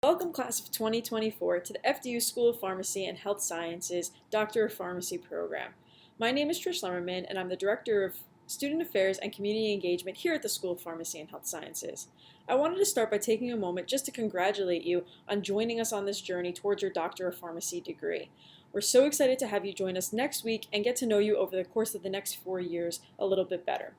Welcome, class of 2024, to the FDU School of Pharmacy and Health Sciences Doctor of Pharmacy program. My name is Trish Lemmerman, and I'm the Director of Student Affairs and Community Engagement here at the School of Pharmacy and Health Sciences. I wanted to start by taking a moment just to congratulate you on joining us on this journey towards your Doctor of Pharmacy degree. We're so excited to have you join us next week and get to know you over the course of the next 4 years a little bit better.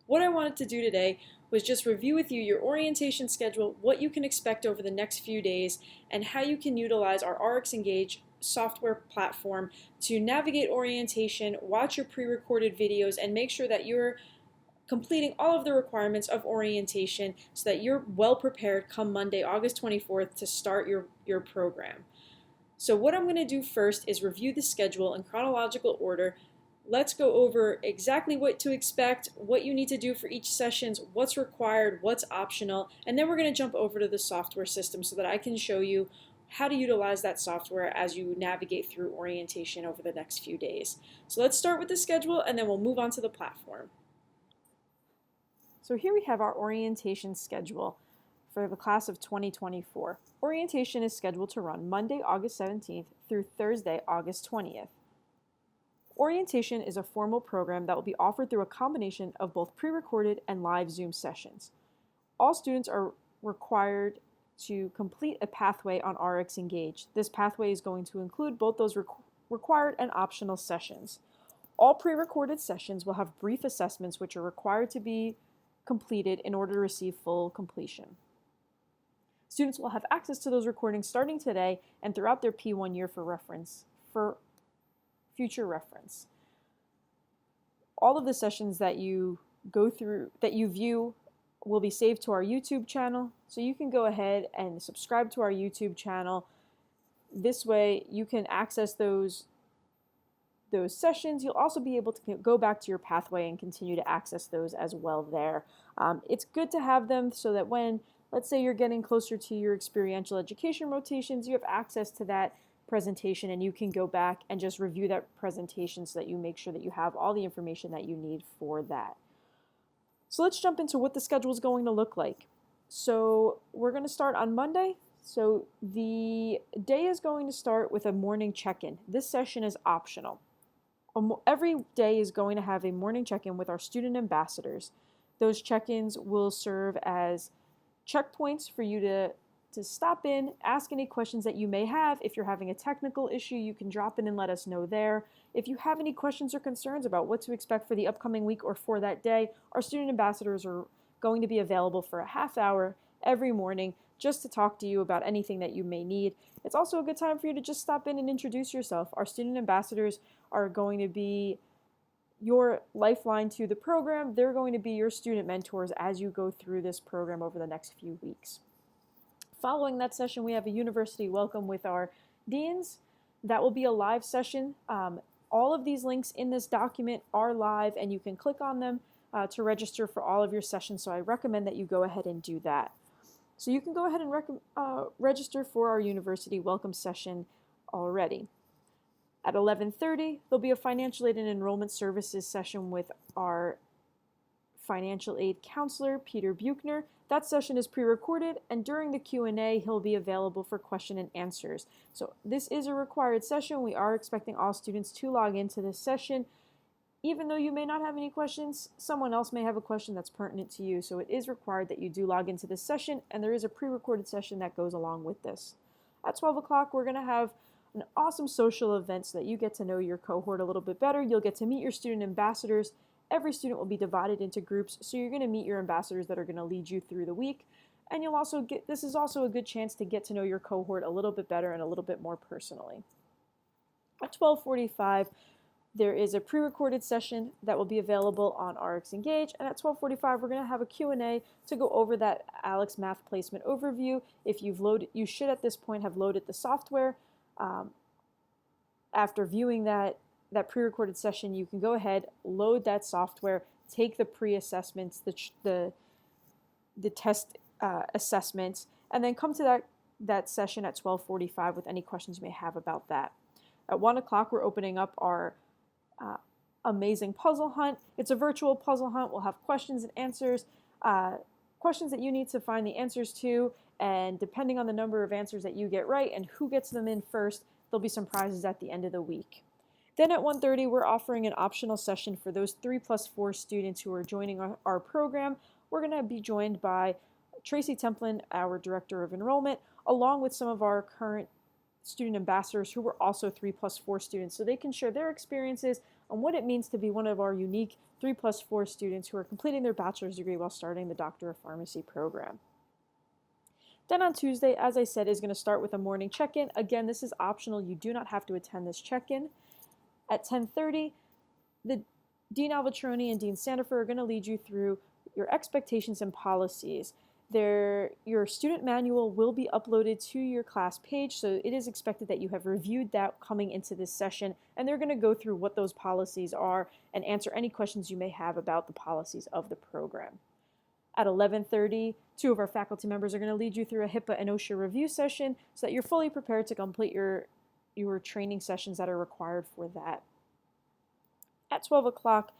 What I wanted to do today was just review with you your orientation schedule, what you can expect over the next few days, and how you can utilize our RxEngage software platform to navigate orientation, watch your pre-recorded videos, and make sure that you're completing all of the requirements of orientation so that you're well prepared come Monday, August 24th to start your program. So what I'm going to do first is review the schedule in chronological order. Let's go over exactly what to expect, what you need to do for each session, what's required, what's optional, and then we're going to jump over to the software system so that I can show you how to utilize that software as you navigate through orientation over the next few days. So let's start with the schedule and then we'll move on to the platform. So here we have our orientation schedule for the class of 2024. Orientation is scheduled to run Monday, August 17th through Thursday, August 20th. Orientation is a formal program that will be offered through a combination of both pre-recorded and live Zoom sessions. All students are required to complete a pathway on RxEngage. This pathway is going to include both those required and optional sessions. All pre-recorded sessions will have brief assessments which are required to be completed in order to receive full completion. Students will have access to those recordings starting today and throughout their P1 year for future reference. All of the sessions that you go through, that you view, will be saved to our YouTube channel, so you can go ahead and subscribe to our YouTube channel. This way you can access those sessions. You'll also be able to go back to your pathway and continue to access those as well there. It's good to have them so that when, let's say, you're getting closer to your experiential education rotations, you have access to that presentation and you can go back and just review that presentation so that you make sure that you have all the information that you need for that. So let's jump into what the schedule is going to look like. So we're going to start on Monday. So the day is going to start with a morning check-in. This session is optional. Every day is going to have a morning check-in with our student ambassadors. Those check-ins will serve as checkpoints for you to stop in, ask any questions that you may have. If you're having a technical issue, you can drop in and let us know there. If you have any questions or concerns about what to expect for the upcoming week or for that day, our student ambassadors are going to be available for a half hour every morning just to talk to you about anything that you may need. It's also a good time for you to just stop in and introduce yourself. Our student ambassadors are going to be your lifeline to the program. They're going to be your student mentors as you go through this program over the next few weeks. Following that session, we have a university welcome with our deans. That will be a live session. All of these links in this document are live and you can click on them to register for all of your sessions, so I recommend that you go ahead and do that. So you can go ahead and register for our university welcome session already. At 11:30, there'll be a financial aid and enrollment services session with our financial aid counselor, Peter Buchner. That session is pre-recorded, and during the Q&A, he'll be available for question and answers. So this is a required session. We are expecting all students to log into this session. Even though you may not have any questions, someone else may have a question that's pertinent to you. So it is required that you do log into this session, and there is a pre-recorded session that goes along with this. At 12 o'clock, we're going to have an awesome social event so that you get to know your cohort a little bit better. You'll get to meet your student ambassadors. Every student will be divided into groups, so you're going to meet your ambassadors that are going to lead you through the week. And you'll also this is also a good chance to get to know your cohort a little bit better and a little bit more personally. At 12:45, there is a pre-recorded session that will be available on RxEngage, and at 12:45, we're going to have a Q&A to go over that ALEKS Math Placement Overview. If you should at this point have loaded the software. After viewing that pre-recorded session, you can go ahead, load that software, take the pre-assessments, the test assessments, and then come to that session at 12:45 with any questions you may have about that. At 1 o'clock, we're opening up our amazing puzzle hunt. It's a virtual puzzle hunt. We'll have questions and answers, questions that you need to find the answers to, And depending on the number of answers that you get right and who gets them in first, there'll be some prizes at the end of the week. Then at 1:30, we're offering an optional session for those 3+4 students who are joining our program. We're going to be joined by Tracy Templin, our Director of Enrollment, along with some of our current student ambassadors who were also 3+4 students, so they can share their experiences on what it means to be one of our unique 3+4 students who are completing their bachelor's degree while starting the Doctor of Pharmacy program. Then on Tuesday, as I said, is going to start with a morning check-in. Again, this is optional. You do not have to attend this check-in. At 10:30, the Dean Alvatroni and Dean Sandifer are going to lead you through your expectations and policies. Your student manual will be uploaded to your class page, so it is expected that you have reviewed that coming into this session, and they're going to go through what those policies are and answer any questions you may have about the policies of the program. At 11:30, two of our faculty members are going to lead you through a HIPAA and OSHA review session so that you're fully prepared to complete your training sessions that are required for that. At 12 o'clock,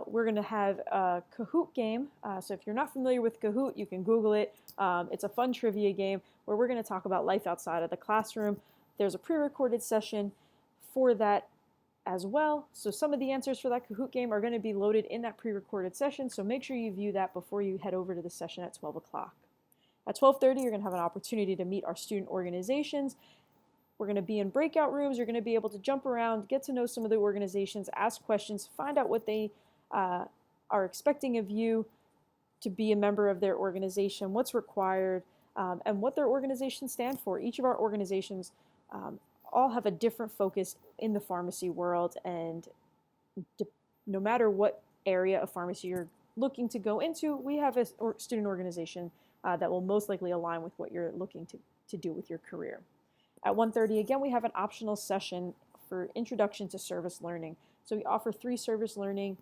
we're going to have a Kahoot game. So if you're not familiar with Kahoot, you can Google it. It's a fun trivia game where we're going to talk about life outside of the classroom. There's a pre-recorded session for that as well. So some of the answers for that Kahoot game are going to be loaded in that pre-recorded session. So make sure you view that before you head over to the session at 12 o'clock. At 12:30, you're going to have an opportunity to meet our student organizations. We're going to be in breakout rooms. You're going to be able to jump around, get to know some of the organizations, ask questions, find out what they are expecting of you to be a member of their organization, what's required, and what their organizations stand for. Each of our organizations all have a different focus in the pharmacy world, and no matter what area of pharmacy you're looking to go into, we have a student organization that will most likely align with what you're looking to do with your career. At 1:30, again, we have an optional session for Introduction to Service Learning. So we offer 3 service learning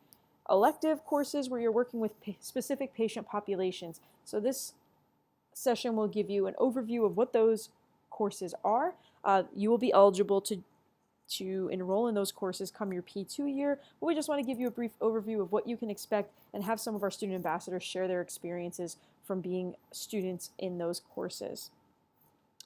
elective courses where you're working with specific patient populations. So this session will give you an overview of what those courses are. You will be eligible to enroll in those courses come your P2 year. But we just want to give you a brief overview of what you can expect and have some of our student ambassadors share their experiences from being students in those courses.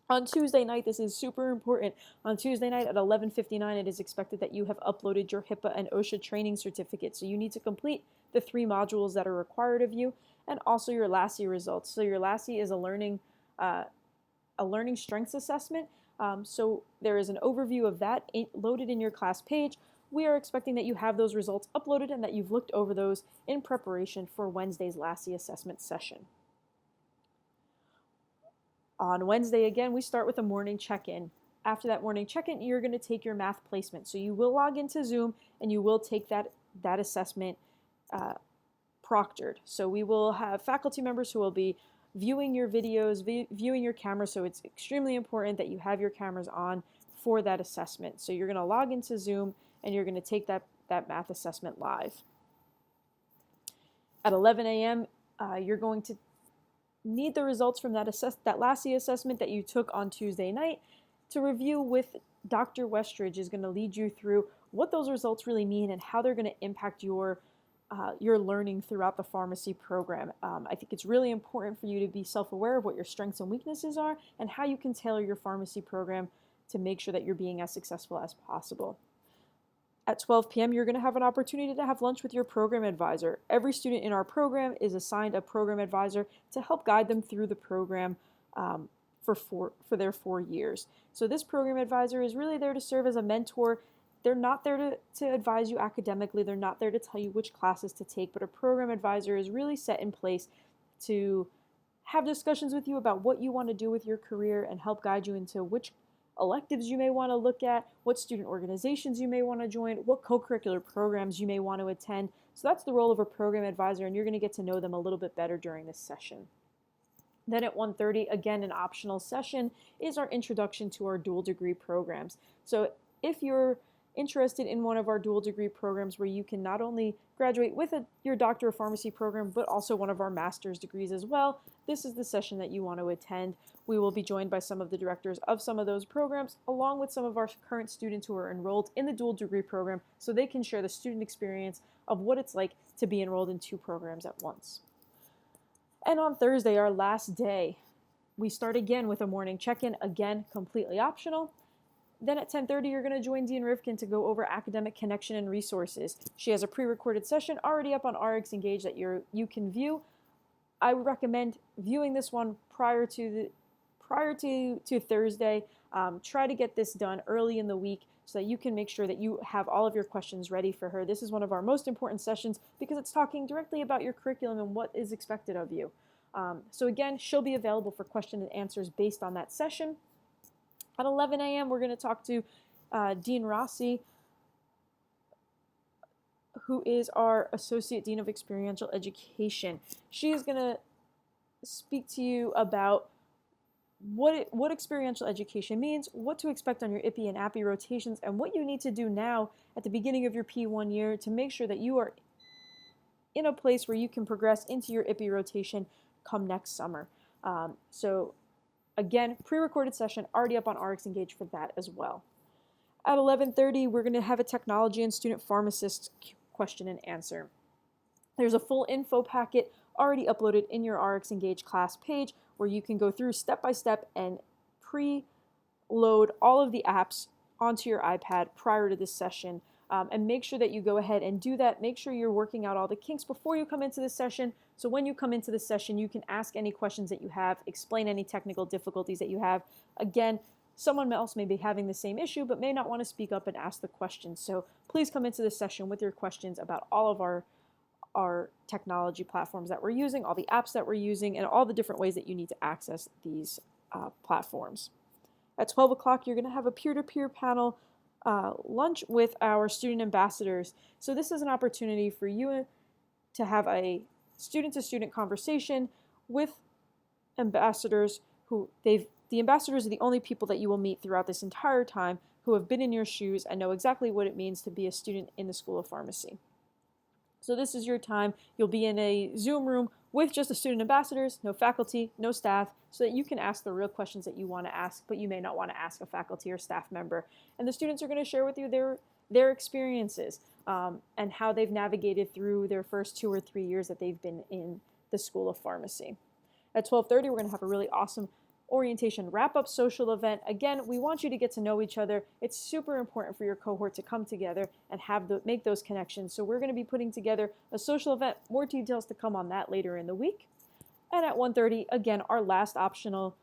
On Tuesday night, this is super important. On Tuesday night at 11:59, it is expected that you have uploaded your HIPAA and OSHA training certificate. So you need to complete the 3 modules that are required of you, and also your LASI results. So your LASI is a learning strengths assessment. So there is an overview of that loaded in your class page. We are expecting that you have those results uploaded and that you've looked over those in preparation for Wednesday's LASI assessment session. On Wednesday, again, we start with a morning check-in. After that morning check-in, you're going to take your math placement. So you will log into Zoom and you will take that assessment proctored. So we will have faculty members who will be viewing your videos, viewing your camera. So it's extremely important that you have your cameras on for that assessment. So you're going to log into Zoom and you're going to take that math assessment live. At 11 a.m., you're going to need the results from that LASI assessment that you took on Tuesday night to review with Dr. Westridge. Is going to lead you through what those results really mean and how they're going to impact your learning throughout the pharmacy program. I think it's really important for you to be self-aware of what your strengths and weaknesses are and how you can tailor your pharmacy program to make sure that you're being as successful as possible. At 12 p.m., you're going to have an opportunity to have lunch with your program advisor. Every student in our program is assigned a program advisor to help guide them through the program for their 4 years. So this program advisor is really there to serve as a mentor. They're not there to advise you academically. They're not there to tell you which classes to take, but a program advisor is really set in place to have discussions with you about what you want to do with your career and help guide you into which electives you may want to look at, what student organizations you may want to join, what co-curricular programs you may want to attend. So that's the role of a program advisor, and you're going to get to know them a little bit better during this session. Then at 1:30, again, an optional session is our introduction to our dual degree programs. So if you're interested in one of our dual degree programs where you can not only graduate with your Doctor of Pharmacy program, but also one of our master's degrees as well, this is the session that you want to attend. We will be joined by some of the directors of some of those programs, along with some of our current students who are enrolled in the dual degree program, so they can share the student experience of what it's like to be enrolled in 2 programs at once. And on Thursday, our last day, we start again with a morning check-in, again, completely optional. Then at 10:30, you're going to join Dean Rivkin to go over academic connection and resources. She has a pre-recorded session already up on RxEngage that you can view. I would recommend viewing this one prior to Thursday. Try to get this done early in the week so that you can make sure that you have all of your questions ready for her. This is one of our most important sessions because it's talking directly about your curriculum and what is expected of you. So again, she'll be available for question and answers based on that session. At 11 a.m., we're going to talk to Dean Rossi, who is our Associate Dean of Experiential Education. She is going to speak to you about what experiential education means, what to expect on your IPI and API rotations, and what you need to do now at the beginning of your P1 year to make sure that you are in a place where you can progress into your IPI rotation come next summer. So again, pre-recorded session already up on RxEngage for that as well. At 11:30, we're going to have a technology and student pharmacist question and answer. There's a full info packet already uploaded in your RxEngage class page where you can go through step by step and pre-load all of the apps onto your iPad prior to this session. And make sure that you go ahead and do that. Make sure you're working out all the kinks before you come into the session. So when you come into the session, you can ask any questions that you have, explain any technical difficulties that you have. Again, someone else may be having the same issue, but may not want to speak up and ask the questions. So please come into the session with your questions about all of our technology platforms that we're using, all the apps that we're using, and all the different ways that you need to access these platforms. At 12 o'clock, you're going to have a peer-to-peer panel lunch with our student ambassadors. So this is an opportunity for you to have a student-to-student conversation with ambassadors the ambassadors are the only people that you will meet throughout this entire time who have been in your shoes and know exactly what it means to be a student in the School of Pharmacy. So this is your time. You'll be in a Zoom room with just the student ambassadors, no faculty, no staff, so that you can ask the real questions that you want to ask, but you may not want to ask a faculty or staff member. And the students are going to share with you their experiences and how they've navigated through their first 2 or 3 years that they've been in the School of Pharmacy. At 12:30, we're going to have a really awesome orientation wrap-up social event. Again, we want you to get to know each other. It's super important for your cohort to come together and make those connections. So we're going to be putting together a social event. More details to come on that later in the week. And at 1:30, again, our last optional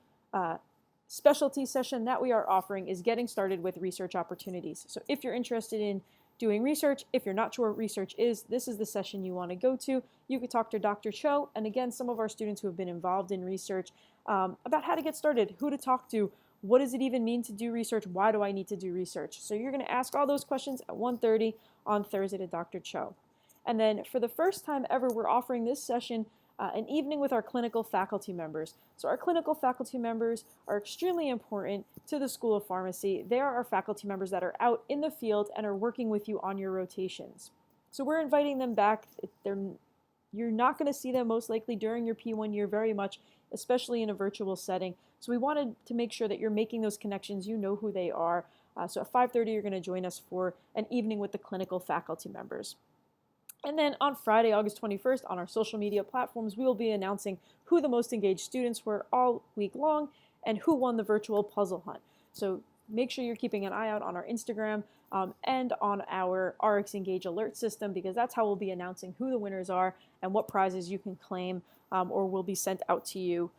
specialty session that we are offering is getting started with research opportunities. So if you're interested in doing research, if you're not sure what research is, this is the session you want to go to. You could talk to Dr. Cho and again, some of our students who have been involved in research about how to get started, who to talk to, what does it even mean to do research, why do I need to do research? So you're going to ask all those questions at 1:30 on Thursday to Dr. Cho. And then for the first time ever, we're offering this session an evening with our clinical faculty members. So our clinical faculty members are extremely important to the School of Pharmacy. They are our faculty members that are out in the field and are working with you on your rotations. So we're inviting them back. You're not going to see them most likely during your P1 year very much, especially in a virtual setting. So we wanted to make sure that you're making those connections, you know who they are. So at 5:30, you're going to join us for an evening with the clinical faculty members. And then on Friday, August 21st, on our social media platforms, we will be announcing who the most engaged students were all week long and who won the virtual puzzle hunt. So make sure you're keeping an eye out on our Instagram and on our RxEngage alert system, because that's how we'll be announcing who the winners are and what prizes you can claim or will be sent out to you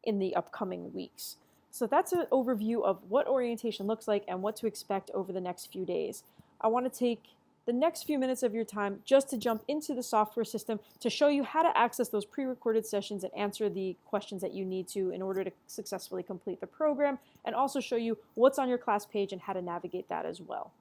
in the upcoming weeks. So that's an overview of what orientation looks like and what to expect over the next few days. I want to take the next few minutes of your time just to jump into the software system to show you how to access those pre-recorded sessions and answer the questions that you need to in order to successfully complete the program, and also show you what's on your class page and how to navigate that as well.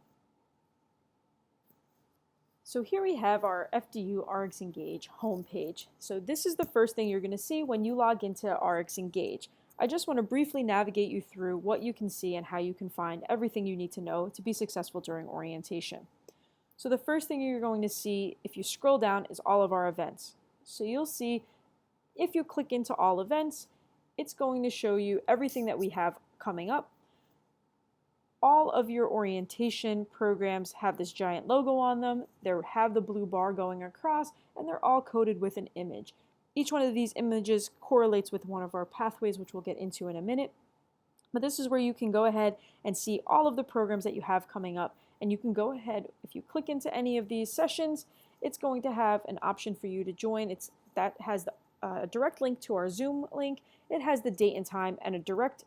So here we have our FDU RxEngage homepage. So this is the first thing you're going to see when you log into RxEngage. I just want to briefly navigate you through what you can see and how you can find everything you need to know to be successful during orientation. So the first thing you're going to see if you scroll down is all of our events. So you'll see if you click into all events, it's going to show you everything that we have coming up. All of your orientation programs have this giant logo on them. They have the blue bar going across, and they're all coded with an image. Each one of these images correlates with one of our pathways, which we'll get into in a minute. But this is where you can go ahead and see all of the programs that you have coming up. And you can go ahead, if you click into any of these sessions, it's going to have an option for you to join. That has a direct link to our Zoom link. It has the date and time and a direct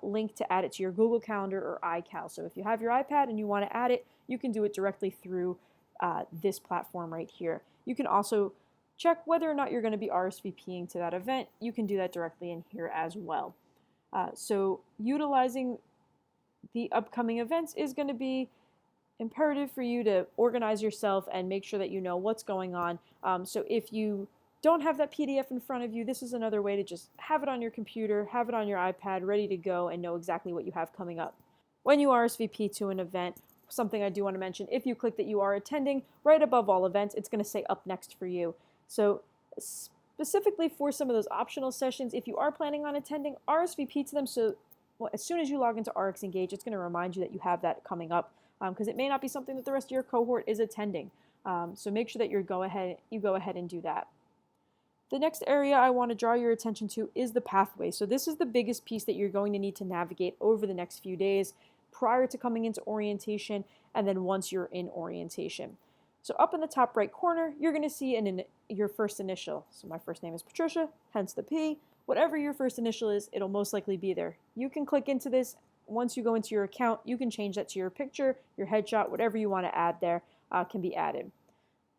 link to add it to your Google Calendar or iCal. So if you have your iPad and you want to add it, you can do it directly through this platform right here. You can also check whether or not you're going to be RSVPing to that event. You can do that directly in here as well. So utilizing the upcoming events is going to be imperative for you to organize yourself and make sure that you know what's going on. So if you don't have that PDF in front of you, this is another way to just have it on your computer, have it on your iPad, ready to go, and know exactly what you have coming up. When you RSVP to an event, something I do want to mention, if you click that you are attending, right above all events, it's going to say up next for you. So specifically for some of those optional sessions, if you are planning on attending, RSVP to them so as soon as you log into RxEngage, it's going to remind you that you have that coming up because it may not be something that the rest of your cohort is attending. So make sure that you go ahead and do that. The next area I want to draw your attention to is the pathway. So this is the biggest piece that you're going to need to navigate over the next few days prior to coming into orientation and then once you're in orientation. So up in the top right corner, you're going to see your first initial. So my first name is Patricia, hence the P. Whatever your first initial is, it'll most likely be there. You can click into this. Once you go into your account, you can change that to your picture, your headshot, whatever you want to add there can be added.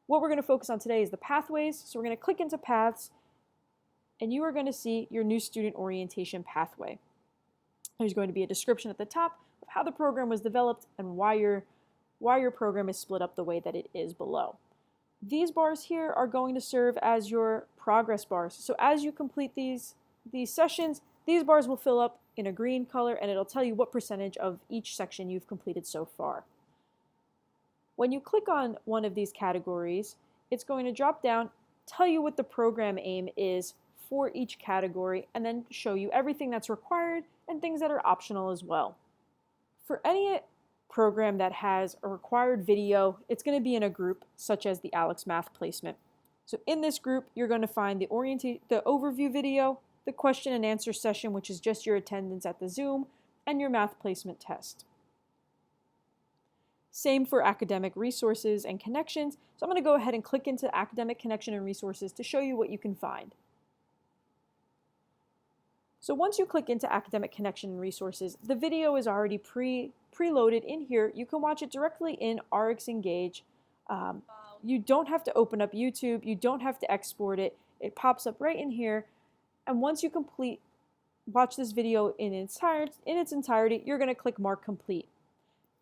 What we're going to focus on today is the pathways. So we're going to click into paths, and you are going to see your new student orientation pathway. There's going to be a description at the top of how the program was developed and why your program is split up the way that it is below. These bars here are going to serve as your progress bars. So as you complete these sessions, these bars will fill up in a green color and it'll tell you what percentage of each section you've completed so far. When you click on one of these categories, it's going to drop down, tell you what the program aim is for each category, and then show you everything that's required and things that are optional as well. For any program that has a required video, it's going to be in a group such as the Alex Math Placement. So in this group, you're going to find the overview video, the question and answer session, which is just your attendance at the Zoom, and your math placement test. Same for academic resources and connections. So I'm going to go ahead and click into academic connection and resources to show you what you can find. So once you click into academic connection and resources, the video is already preloaded in here. You can watch it directly in RxEngage. You don't have to open up YouTube. You don't have to export it. It pops up right in here. And once you watch this video in its entirety, you're going to click Mark Complete.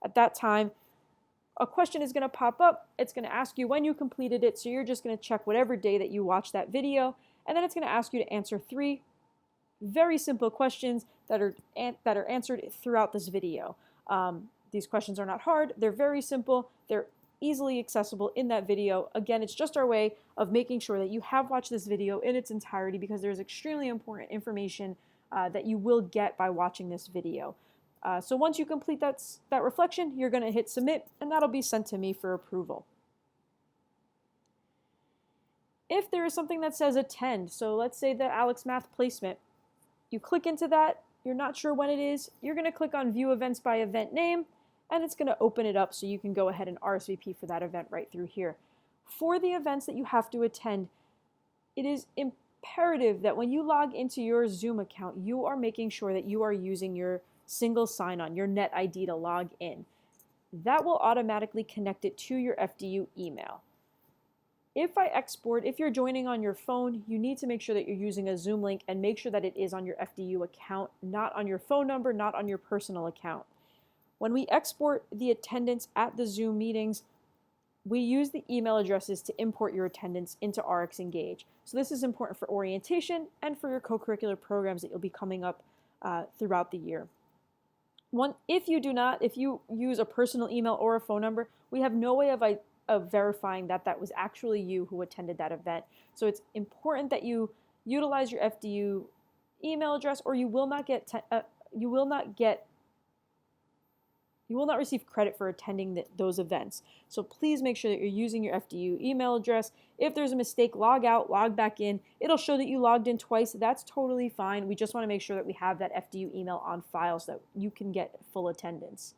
At that time, a question is going to pop up. It's going to ask you when you completed it. So you're just going to check whatever day that you watched that video. And then it's going to ask you to answer 3 very simple questions that are answered throughout this video. These questions are not hard. They're very simple. They're easily accessible in that video. Again, it's just our way of making sure that you have watched this video in its entirety because there's extremely important information that you will get by watching this video. So once you complete that reflection, you're going to hit submit, and that'll be sent to me for approval. If there is something that says attend, so let's say the Alex Math Placement, you click into that, you're not sure when it is, you're going to click on View Events by Event Name, and it's going to open it up so you can go ahead and RSVP for that event right through here. For the events that you have to attend, it is imperative that when you log into your Zoom account, you are making sure that you are using your single sign-on, your net ID to log in. That will automatically connect it to your FDU email. If you're joining on your phone, you need to make sure that you're using a Zoom link and make sure that it is on your FDU account, not on your phone number, not on your personal account. When we export the attendance at the Zoom meetings, we use the email addresses to import your attendance into RxEngage. So this is important for orientation and for your co-curricular programs that you'll be coming up throughout the year. If you use a personal email or a phone number, we have no way of verifying that that was actually you who attended that event. So it's important that you utilize your FDU email address, or you will not get You will not receive credit for attending those events. So please make sure that you're using your FDU email address. If there's a mistake, log out, log back in. It'll show that you logged in twice. That's totally fine. We just want to make sure that we have that FDU email on file so that you can get full attendance.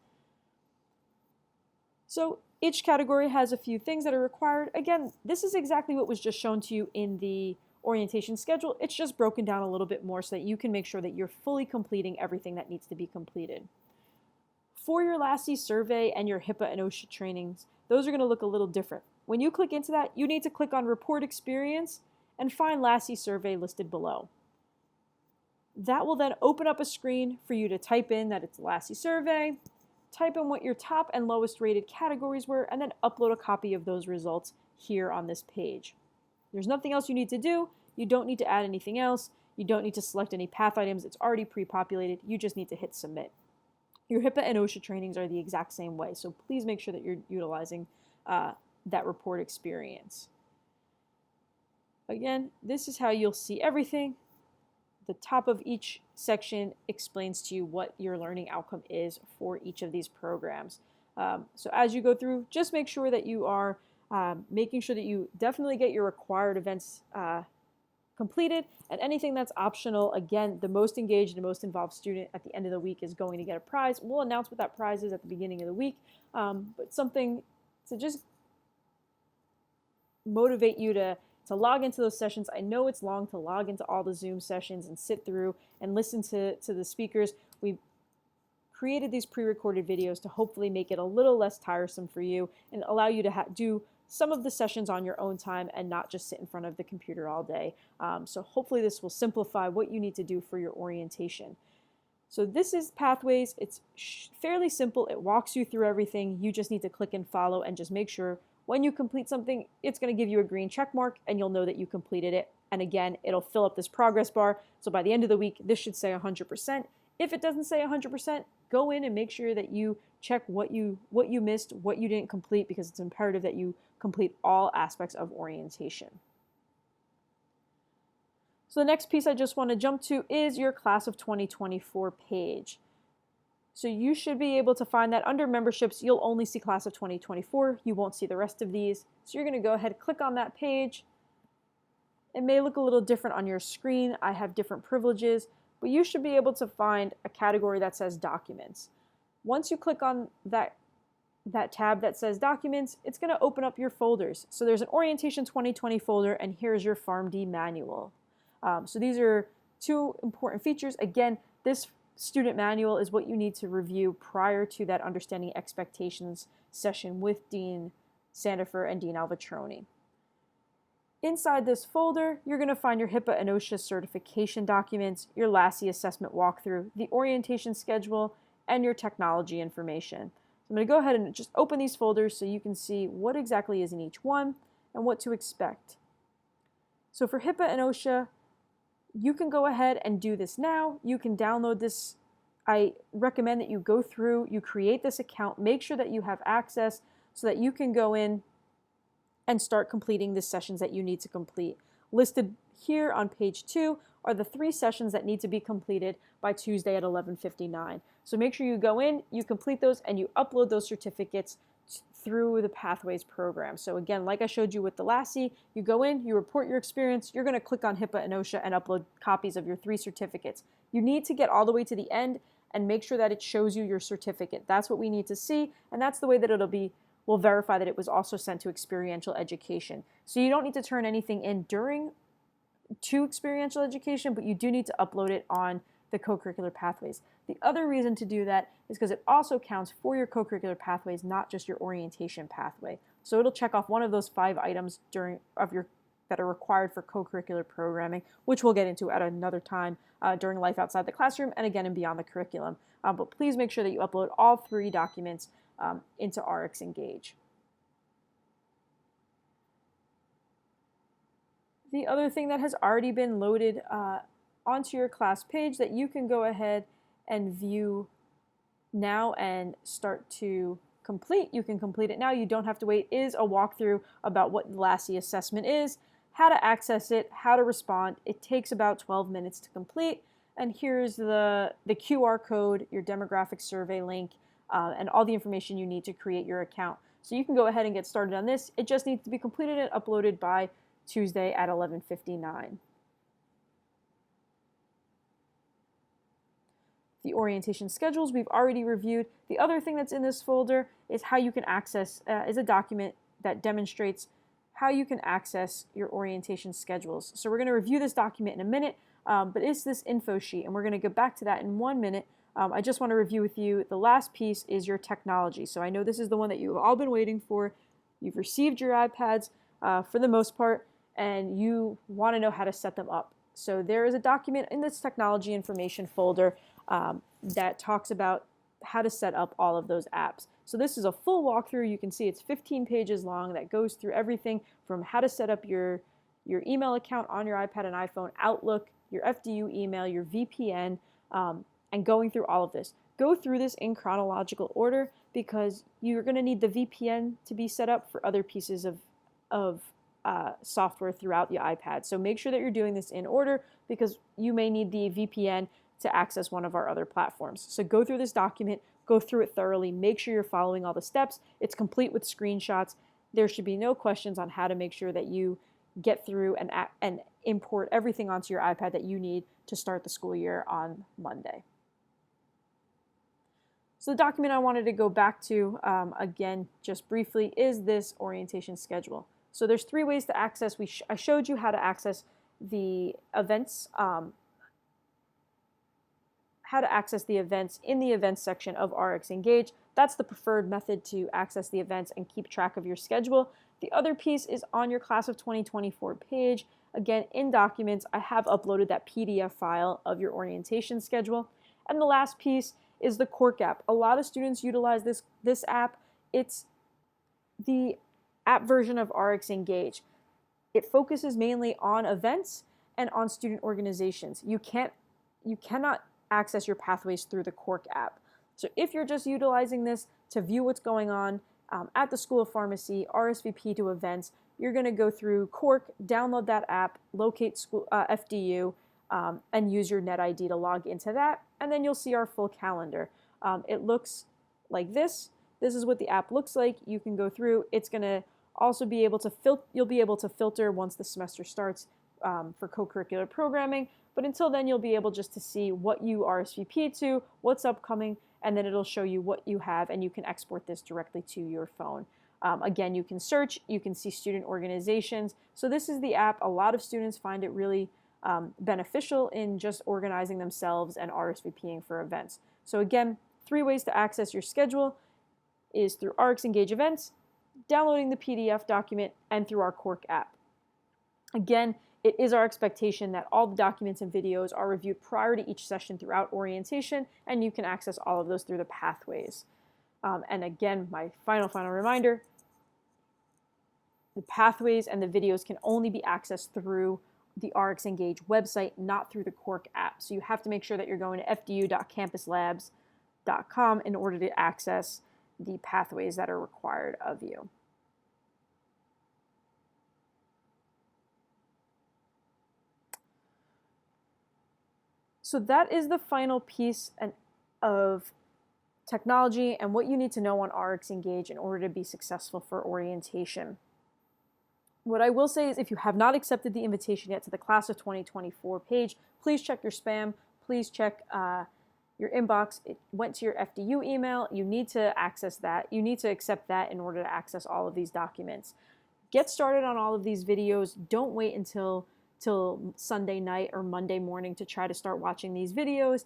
So each category has a few things that are required. Again, this is exactly what was just shown to you in the orientation schedule. It's just broken down a little bit more so that you can make sure that you're fully completing everything that needs to be completed. For your LASI survey and your HIPAA and OSHA trainings, those are going to look a little different. When you click into that, you need to click on Report Experience and find LASI survey listed below. That will then open up a screen for you to type in that it's LASI survey, type in what your top and lowest rated categories were, and then upload a copy of those results here on this page. There's nothing else you need to do. You don't need to add anything else. You don't need to select any path items. It's already pre-populated. You just need to hit submit. Your HIPAA and OSHA trainings are the exact same way, so please make sure that you're utilizing that report experience. Again, this is how you'll see everything. The top of each section explains to you what your learning outcome is for each of these programs. So as you go through, just make sure that you are making sure that you definitely get your required events completed, and anything that's optional, again, the most engaged and most involved student at the end of the week is going to get a prize. We'll announce what that prize is at the beginning of the week, but something to just motivate you to log into those sessions. I know it's long to log into all the Zoom sessions and sit through and listen to the speakers. We've created these pre-recorded videos to hopefully make it a little less tiresome for you and allow you to do some of the sessions on your own time and not just sit in front of the computer all day. So hopefully this will simplify what you need to do for your orientation. So this is Pathways. It's fairly simple. It walks you through everything. You just need to click and follow and just make sure when you complete something, it's going to give you a green check mark and you'll know that you completed it. And again, it'll fill up this progress bar. So by the end of the week, this should say 100%. If it doesn't say 100%, go in and make sure that you check what you missed, what you didn't complete, because it's imperative that you complete all aspects of orientation. So the next piece I just want to jump to is your Class of 2024 page. So you should be able to find that under memberships, you'll only see Class of 2024. You won't see the rest of these. So you're going to go ahead and click on that page. It may look a little different on your screen. I have different privileges, but you should be able to find a category that says Documents. Once you click on that tab that says Documents, it's going to open up your folders. So there's an Orientation 2020 folder, and here's your PharmD manual. So these are two important features. Again, this student manual is what you need to review prior to that Understanding Expectations session with Dean Sandifer and Dean Alvatroni. Inside this folder, you're going to find your HIPAA and OSHA certification documents, your LASI assessment walkthrough, the orientation schedule, and your technology information. I'm going to go ahead and just open these folders so you can see what exactly is in each one and what to expect. So for HIPAA and OSHA, you can go ahead and do this now. You can download this. I recommend that you go through, you create this account, make sure that you have access so that you can go in and start completing the sessions that you need to complete. Listed here on page 2 are the 3 sessions that need to be completed by Tuesday at 11:59. So make sure you go in, you complete those, and you upload those certificates through the Pathways program. So again, like I showed you with the LASI, you go in, you report your experience, you're going to click on HIPAA and OSHA and upload copies of your 3 certificates. You need to get all the way to the end and make sure that it shows you your certificate. That's what we need to see, and that's the way that will verify that it was also sent to experiential education. So you don't need to turn anything in to experiential education, but you do need to upload it on the co-curricular pathways. The other reason to do that is because it also counts for your co-curricular pathways, not just your orientation pathway. So it'll check off one of those 5 items that are required for co-curricular programming, which we'll get into at another time during Life Outside the Classroom and again and beyond the curriculum. But please make sure that you upload all 3 documents into RxEngage. The other thing that has already been loaded onto your class page that you can go ahead and view now and start to complete. You can complete it now. You don't have to wait. Is a walkthrough about what the LASI assessment is, how to access it, how to respond. It takes about 12 minutes to complete. And here's the QR code, your demographic survey link, and all the information you need to create your account. So you can go ahead and get started on this. It just needs to be completed and uploaded by Tuesday at 11:59. The orientation schedules we've already reviewed. The other thing that's in this folder is how you can access, is a document that demonstrates how you can access your orientation schedules. So we're going to review this document in a minute, but it's this info sheet, and we're going to go back to that in 1 minute. I just want to review with you, the last piece is your technology. So I know this is the one that you've all been waiting for. You've received your iPads for the most part, and you want to know how to set them up. So there is a document in this technology information folder that talks about how to set up all of those apps. So this is a full walkthrough. You can see it's 15 pages long that goes through everything from how to set up your email account on your iPad and iPhone, Outlook, your FDU email, your VPN, and going through all of this. Go through this in chronological order because you're going to need the VPN to be set up for other pieces of software throughout the iPad. So make sure that you're doing this in order because you may need the VPN to access one of our other platforms. So go through this document, go through it thoroughly, make sure you're following all the steps. It's complete with screenshots. There should be no questions on how to make sure that you get through and import everything onto your iPad that you need to start the school year on Monday. So the document I wanted to go back to, again, just briefly, is this orientation schedule. So there's 3 ways to access. I showed you how to access the events, in the events section of RxEngage. That's the preferred method to access the events and keep track of your schedule. The other piece is on your Class of 2024 page. Again, in Documents, I have uploaded that PDF file of your orientation schedule. And the last piece is the Cork app. A lot of students utilize this app. It's the app version of RxEngage. It focuses mainly on events and on student organizations. You cannot access your pathways through the Cork app. So if you're just utilizing this to view what's going on at the School of Pharmacy, RSVP to events, you're going to go through Cork, download that app, locate school FDU, and use your NetID to log into that, and then you'll see our full calendar. It looks like this. This is what the app looks like. You can go through. It's going to also be able to you'll be able to filter once the semester starts for co-curricular programming. But until then, you'll be able just to see what you RSVP to, what's upcoming, and then it'll show you what you have, and you can export this directly to your phone. Again, you can search, you can see student organizations. So this is the app. A lot of students find it really beneficial in just organizing themselves and RSVPing for events. So again, 3 ways to access your schedule is through RxEngage events, downloading the PDF document, and through our Cork app. Again, it is our expectation that all the documents and videos are reviewed prior to each session throughout orientation, and you can access all of those through the pathways. And again, my final reminder, the pathways and the videos can only be accessed through the RxEngage website, not through the Cork app. So you have to make sure that you're going to fdu.campuslabs.com in order to access the pathways that are required of you. So that is the final piece of technology and what you need to know on RxEngage in order to be successful for orientation. What I will say is if you have not accepted the invitation yet to the Class of 2024 page, please check your spam, please check your inbox. It went to your FDU email. You need to access that. You need to accept that in order to access all of these documents. Get started on all of these videos. Don't wait until Sunday night or Monday morning to try to start watching these videos.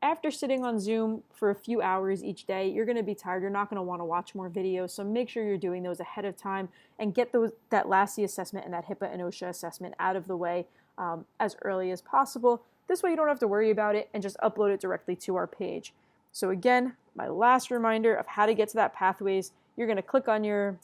After sitting on Zoom for a few hours each day, you're going to be tired. You're not going to want to watch more videos, so make sure you're doing those ahead of time and get that LASI assessment and that HIPAA and OSHA assessment out of the way as early as possible. This way you don't have to worry about it and just upload it directly to our page. So again, my last reminder of how to get to that pathways, you're going to click on your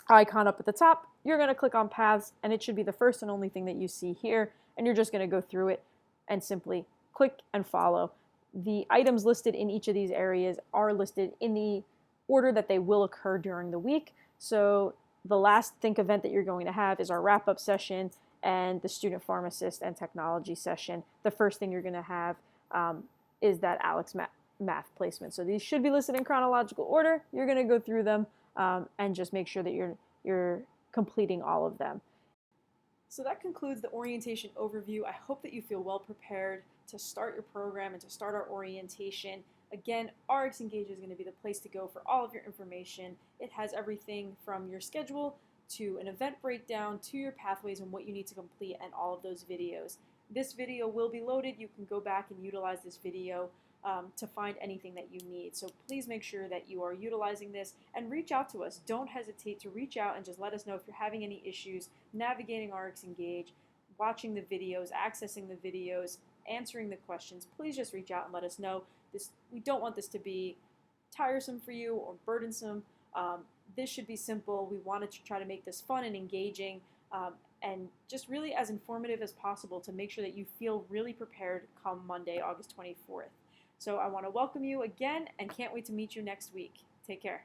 icon up at the top, you're going to click on paths, and it should be the first and only thing that you see here, and you're just going to go through it and simply click and follow. The items listed in each of these areas are listed in the order that they will occur during the week. So the last Think event that you're going to have is our wrap-up session and the student pharmacist and technology session. The first thing you're going to have is that math placements. So these should be listed in chronological order. You're going to go through them and just make sure that you're completing all of them. So that concludes the orientation overview. I hope that you feel well prepared to start your program and to start our orientation. Again, RxEngage is going to be the place to go for all of your information. It has everything from your schedule to an event breakdown to your pathways and what you need to complete and all of those videos. This video will be loaded. You can go back and utilize this video to find anything that you need. So please make sure that you are utilizing this and reach out to us. Don't hesitate to reach out and just let us know if you're having any issues navigating RxEngage, watching the videos, accessing the videos, answering the questions. Please just reach out and let us know. We don't want this to be tiresome for you or burdensome. This should be simple. We wanted to try to make this fun and engaging and just really as informative as possible to make sure that you feel really prepared come Monday, August 24th. So I want to welcome you again and can't wait to meet you next week. Take care.